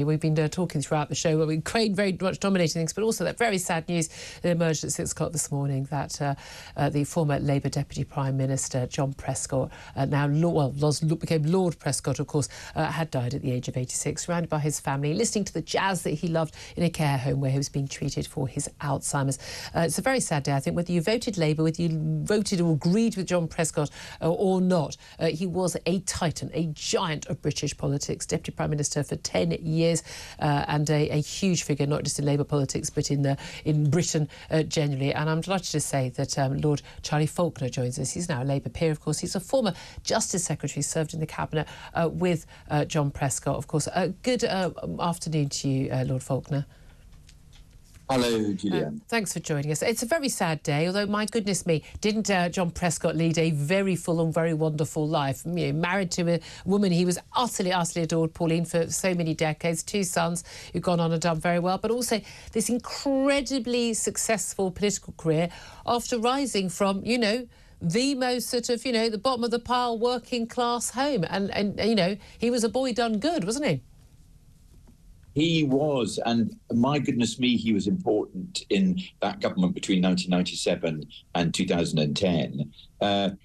We've been talking throughout the show. Ukraine very much dominating things, but also that very sad news that emerged at 6 o'clock this morning that the former Labour Deputy Prime Minister, John Prescott, became Lord Prescott, of course, had died at the age of 86, surrounded by his family, listening to the jazz that he loved in a care home where he was being treated for his Alzheimer's. It's a very sad day, I think, whether you voted Labour, whether you voted or agreed with John Prescott or not. He was a titan, a giant of British politics, Deputy Prime Minister for 10 years. And a huge figure, not just in Labour politics, but in Britain generally. And I'm delighted to say that Lord Charlies Falconer joins us. He's now a Labour peer, of course. He's a former Justice Secretary, served in the Cabinet with John Prescott, of course. Good afternoon to you, Lord Falconer. Hello, Julian. Thanks for joining us. It's a very sad day, although, my goodness me, didn't John Prescott lead a very full and very wonderful life? You know, married to a woman he was utterly adored, Pauline, for so many decades, 2 sons who've gone on and done very well, but also this incredibly successful political career after rising from, you know, the most sort of, you know, the bottom of the pile working class home. And you know, he was a boy done good, wasn't he? He was, and my goodness me, he was important in that government between 1997 and 2010.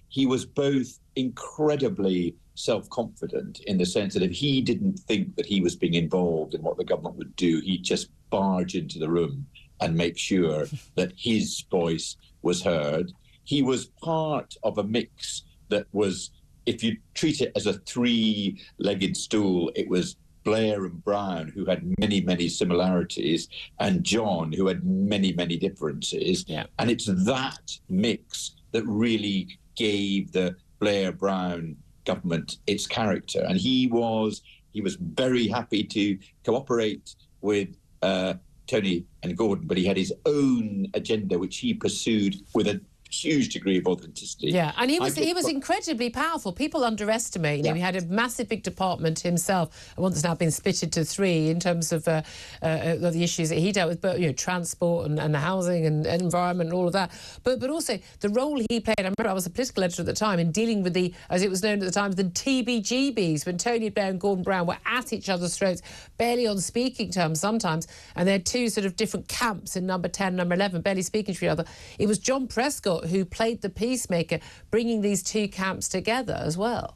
He was both incredibly self-confident in the sense that if he didn't think that he was being involved in what the government would do, he'd just barge into the room and make sure that his voice was heard. He was part of a mix that was, if you treat it as a 3-legged stool, it was Blair and Brown, who had many, many similarities, and John, who had many, many differences. Yeah. And it's that mix that really gave the Blair-Brown government its character. And he was very happy to cooperate with Tony and Gordon, but he had his own agenda, which he pursued with a huge degree of authenticity. Yeah, and he was incredibly powerful. People underestimate. You know, he had a massive big department himself. One that's now been split into 3 in terms of the issues that he dealt with, but you know, transport and housing and environment and all of that. But also the role he played. I remember I was a political editor at the time in dealing with the, as it was known at the time, the TBGBs, when Tony Blair and Gordon Brown were at each other's throats, barely on speaking terms sometimes, and they had 2 sort of different camps in number 10, number 11, barely speaking to each other. It was John Prescott who played the peacemaker, bringing these 2 camps together as well.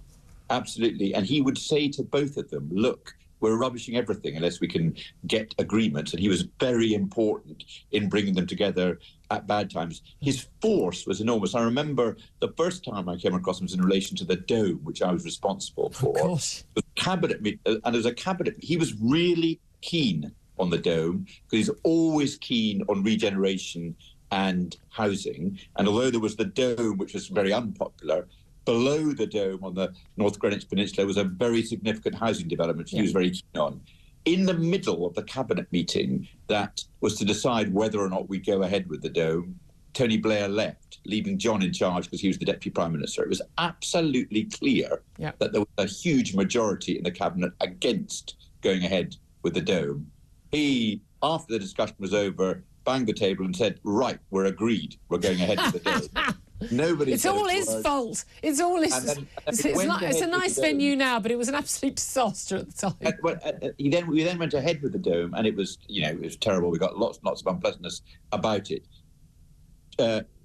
Absolutely. And he would say to both of them, look, we're rubbishing everything unless we can get agreements. And he was very important in bringing them together at bad times. His force was enormous. I remember the first time I came across him was in relation to the Dome, which I was responsible for. Of course. The cabinet, and as a cabinet, he was really keen on the Dome, because he's always keen on regeneration and housing. And although there was the Dome, which was very unpopular, below the Dome on the North Greenwich Peninsula was a very significant housing development he was very keen on. In the middle of the cabinet meeting that was to decide whether or not we go ahead with the Dome, Tony Blair left, leaving John in charge because he was the Deputy Prime Minister. It was absolutely clear that there was a huge majority in the cabinet against going ahead with the Dome. He, after the discussion was over, banged the table and said, right, we're agreed, we're going ahead with the Dome. Nobody. It's all his fault. It's all his. It's a nice venue now, but it was an absolute disaster at the time. We then went ahead with the Dome, and it was, you know, it was terrible. We got lots of unpleasantness about it.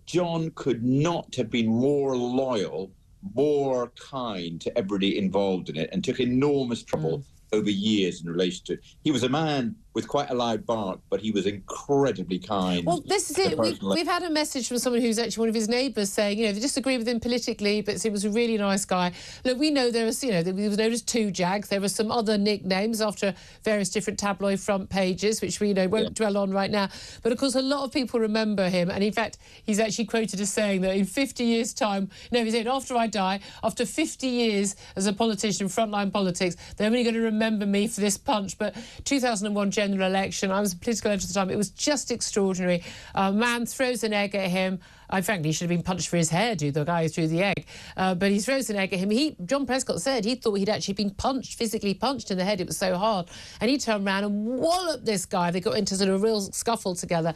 John could not have been more loyal, more kind to everybody involved in it, and took enormous trouble over years in relation to it. He was a man with quite a loud bark, but he was incredibly kind. Well, this is it. We've had a message from someone who's actually one of his neighbours saying, you know, they disagree with him politically, but he was a really nice guy. Look, we know there was, you know, he was known as 2 Jag. There were some other nicknames after various different tabloid front pages, which we, you know, won't dwell on right now. But of course, a lot of people remember him, and in fact, he's actually quoted as saying that in 50 years' time, no, he said, after I die, after 50 years as a politician, frontline politics, they're only going to remember me for this punch. But 2001 general election, I was a political editor at the time, it was just extraordinary. A man throws an egg at him. Frankly, he should have been punched for his hairdo, the guy who threw the egg. But he throws an egg at him. John Prescott said he thought he'd actually been physically punched in the head. It was so hard. And he turned around and walloped this guy. They got into sort of a real scuffle together.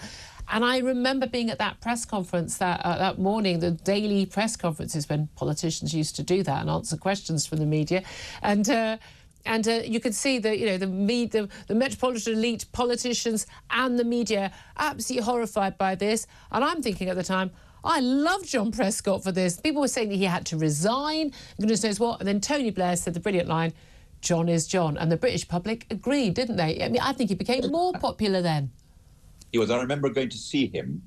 And I remember being at that press conference that morning, the daily press conferences when politicians used to do that and answer questions from the media. And And you could see that, the metropolitan elite, politicians and the media absolutely horrified by this. And I'm thinking at the time, I love John Prescott for this. People were saying that he had to resign, goodness knows what. And then Tony Blair said the brilliant line, John is John. And the British public agreed, didn't they? I mean, I think he became more popular then. He was. I remember going to see him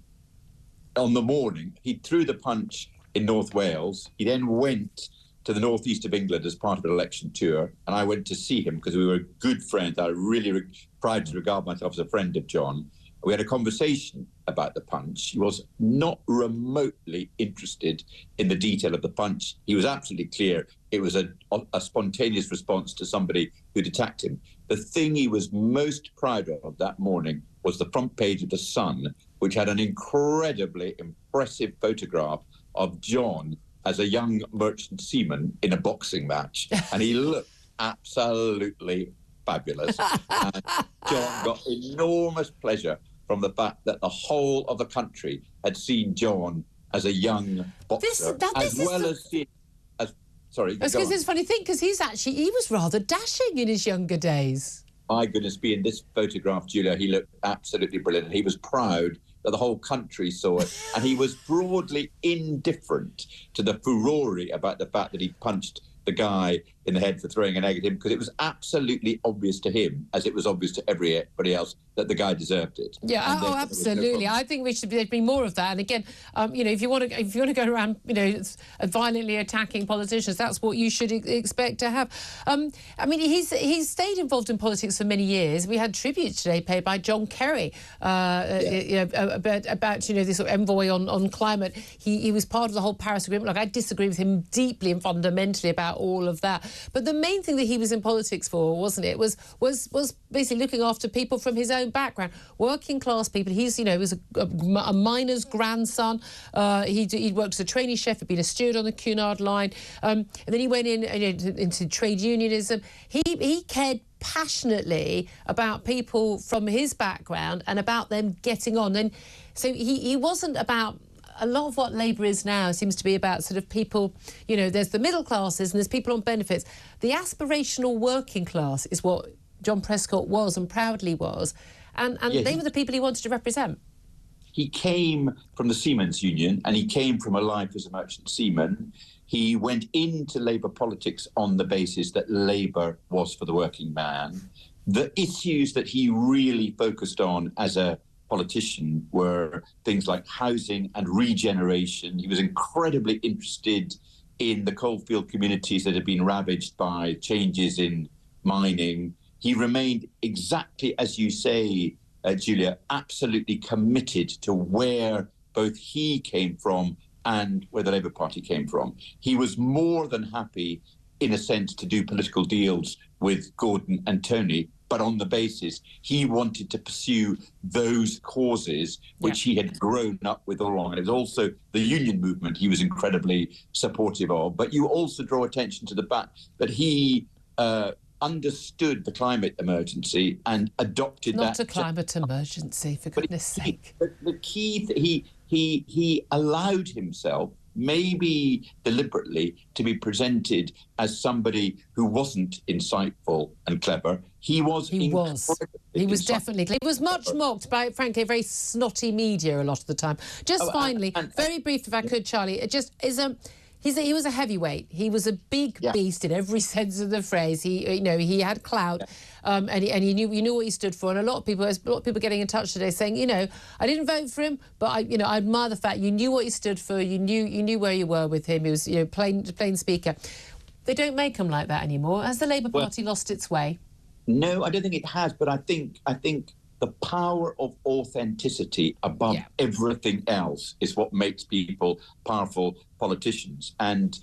on the morning. He threw the punch in North Wales. He then went to the northeast of England as part of an election tour, and I went to see him because we were good friends. I really proud to regard myself as a friend of John. We had a conversation about the punch. He was not remotely interested in the detail of the punch. He was absolutely clear it was a spontaneous response to somebody who'd attacked him. The thing he was most proud of that morning was the front page of The Sun, which had an incredibly impressive photograph of John as a young merchant seaman in a boxing match. And he looked absolutely fabulous. And John got enormous pleasure from the fact that the whole of the country had seen John as a young boxer, Sorry, it's a funny thing, because he was rather dashing in his younger days. My goodness me, in this photograph, Julia, he looked absolutely brilliant. He was proud that the whole country saw it. And he was broadly indifferent to the furore about the fact that he punched the guy in the head for throwing an egg at him, because it was absolutely obvious to him, as it was obvious to everybody else, that the guy deserved it. Yeah, absolutely. I think we should be more of that. And again, if you want to go around, violently attacking politicians, that's what you should expect to have. I mean, he's stayed involved in politics for many years. We had tribute today paid by John Kerry about this sort of envoy on climate. He was part of the whole Paris Agreement. Like, I disagree with him deeply and fundamentally about all of that. But the main thing that he was in politics for, wasn't it, was basically looking after people from his own background, working class people. He was a miner's grandson. He'd worked as a trainee chef, had been a steward on the Cunard line, and then he went into trade unionism. He cared passionately about people from his background and about them getting on. And so he wasn't about. A lot of what Labour is now seems to be about sort of people, there's the middle classes and there's people on benefits. The aspirational working class is what John Prescott was and proudly was. And they were the people he wanted to represent. He came from the Seamen's Union and he came from a life as a merchant seaman. He went into Labour politics on the basis that Labour was for the working man. The issues that he really focused on as a politician were things like housing and regeneration. He was incredibly interested in the coalfield communities that had been ravaged by changes in mining. He remained, exactly as you say, Julia, absolutely committed to where both he came from and where the Labour Party came from. He was more than happy, in a sense, to do political deals with Gordon and Tony, but on the basis he wanted to pursue those causes which he had grown up with all along. And it was also the union movement he was incredibly supportive of. But you also draw attention to the fact that he understood the climate emergency and adopted that. Not a climate emergency, for goodness sake. But the key, he allowed himself, maybe deliberately, to be presented as somebody who wasn't insightful and clever. He was definitely. He was much mocked by, frankly, a very snotty media a lot of the time. Just finally, very brief, if I could, Charlie. It just is he was a heavyweight. He was a big beast in every sense of the phrase. He had clout, and he knew what he stood for. And a lot of people getting in touch today saying, I didn't vote for him, but I admire the fact you knew what he stood for. You knew where you were with him. He was, plain speaker. They don't make him like that anymore. Has the Labour Party lost its way? No, I don't think it has. But I think the power of authenticity above everything else is what makes people powerful politicians. And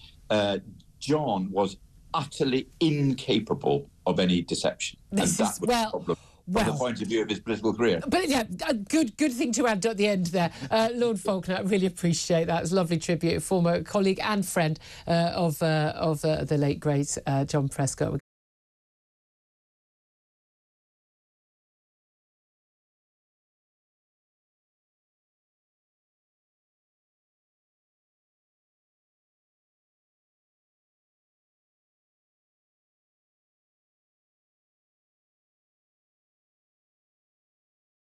John was utterly incapable of any deception. And that was the problem from the point of view of his political career. But a good thing to add at the end there. Lord Falconer, I really appreciate that. It was a lovely tribute, former colleague and friend of the late, great John Prescott.